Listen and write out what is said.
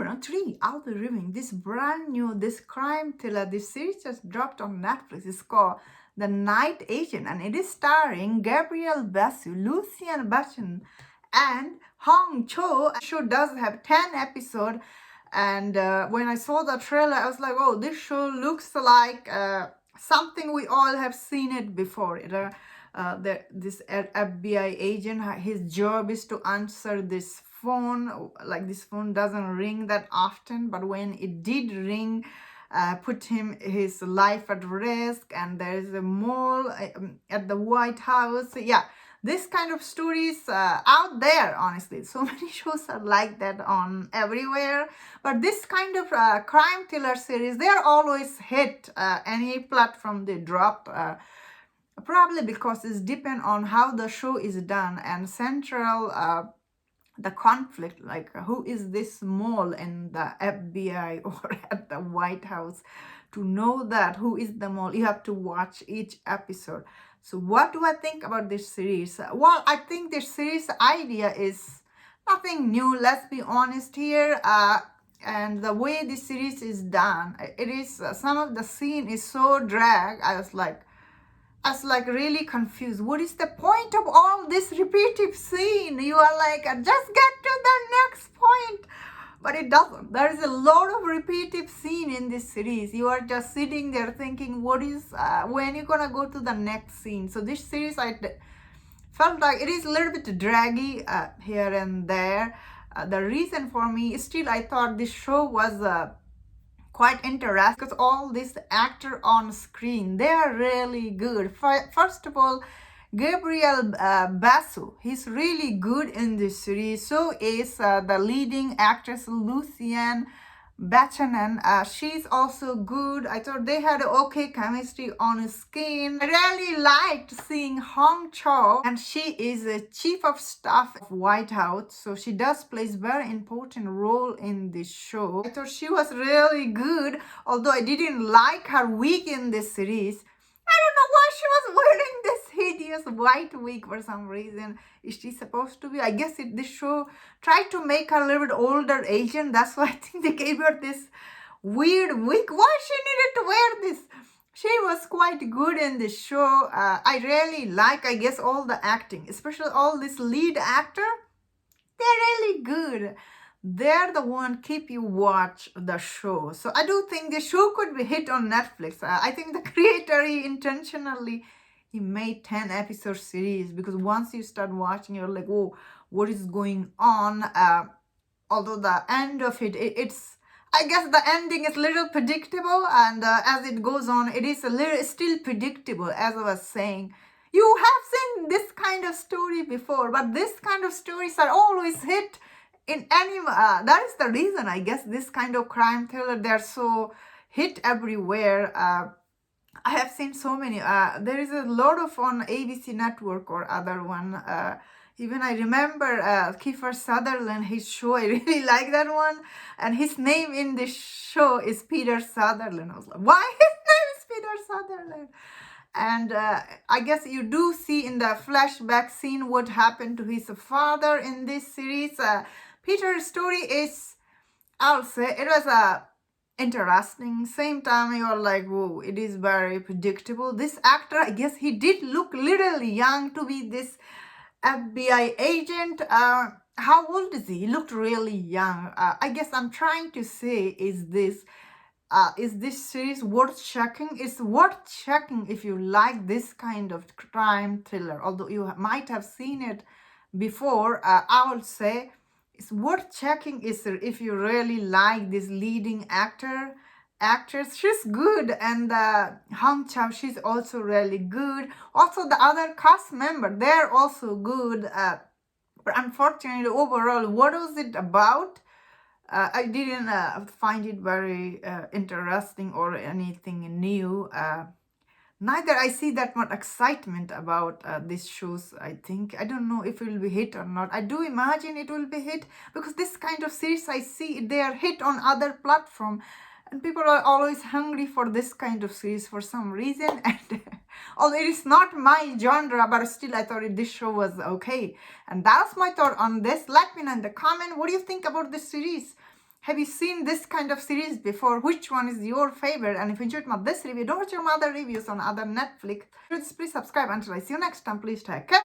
everyone, today I'll be reviewing this brand new, this crime thriller. This series just dropped on Netflix. It's called The Night Agent, and it is starring Gabriel Basu, Lucian Bachin, and Hong Cho. The show does have 10 episodes, and when I saw the trailer, I was like, oh, this show looks like something we all have seen it before. This FBI agent, his job is to answer this phone. Like, this phone doesn't ring that often, but when it did ring, put his life at risk. And there's a mall at the White House. Yeah, this kind of stories out there, honestly. So many shows are like that on everywhere, but this kind of crime thriller series, they are always hit any platform they drop, probably because it's depend on how the show is done and central the conflict, like who is this mole in the FBI or at the White House. To know that who is the mole, you have to watch each episode. So what do I think about this series? Well, I think this series idea is nothing new, let's be honest here. And the way this series is done, it is some of the scene is so drag. I was like really confused. What is the point of all this repetitive scene? You are like, just get to the next point. But it doesn't. There is a lot of repetitive scene in this series. You are just sitting there thinking, what is, when you're gonna go to the next scene? So this series, I felt like it is a little bit draggy here and there. The reason for me, still I thought this show was quite interesting because all these actors on screen, they are really good. First of all, Gabriel Basu, he's really good in this series. So is the leading actress Lucian Bachin. She's also good. I thought they had okay chemistry on screen. I really liked seeing Hong Cho, and she is a chief of staff of White House, so she does plays very important role in this show. I thought she was really good, although I didn't like her wig in this series. I don't know why she was wearing this hideous white wig for some reason. Is she supposed to be? I guess this show tried to make her a little bit older Asian. That's why I think they gave her this weird wig. Why she needed to wear this? She was quite good in this show. I really like, I guess, all the acting, especially all this lead actor. They're really good. They're the one keep you watch the show. So I do think the show could be hit on Netflix. I think the creator, he intentionally, he made 10 episode series, because once you start watching, you're like, oh, what is going on? Although the end of it's, I guess the ending is a little predictable, and as it goes on, it is a little still predictable, as I was saying. You have seen this kind of story before, but this kind of stories are always hit in any, that is the reason, I guess, this kind of crime thriller, they're so hit everywhere. I have seen so many. There is a lot of on ABC Network or other one. Even I remember Kiefer Sutherland, his show, I really like that one. And his name in this show is Peter Sutherland. I was like, why his name is Peter Sutherland? And I guess you do see in the flashback scene what happened to his father in this series. Peter's story is, I'll say, it was interesting. Same time, you're like, whoa, it is very predictable. This actor, I guess he did look little young to be this FBI agent. How old is he? He looked really young. I guess I'm trying to say is this series worth checking? It's worth checking if you like this kind of crime thriller. Although you might have seen it before, I would say it's worth checking if you really like this leading actress. She's good, and Hong Chow, she's also really good. Also, the other cast member, they're also good. But unfortunately, overall, what was it about? I didn't find it very interesting or anything new. Neither I see that much excitement about these shows. I think, I don't know if it will be hit or not. I do imagine it will be hit, because this kind of series I see, they are hit on other platform, and people are always hungry for this kind of series for some reason. And although it is not my genre, but still I thought this show was okay. And that's my thought on this. Let me know in the comment, what do you think about this series? Have you seen this kind of series before? Which one is your favorite? And if you enjoyed this review, don't forget my other reviews on other Netflix. Please subscribe. Until I see you next time, please take care.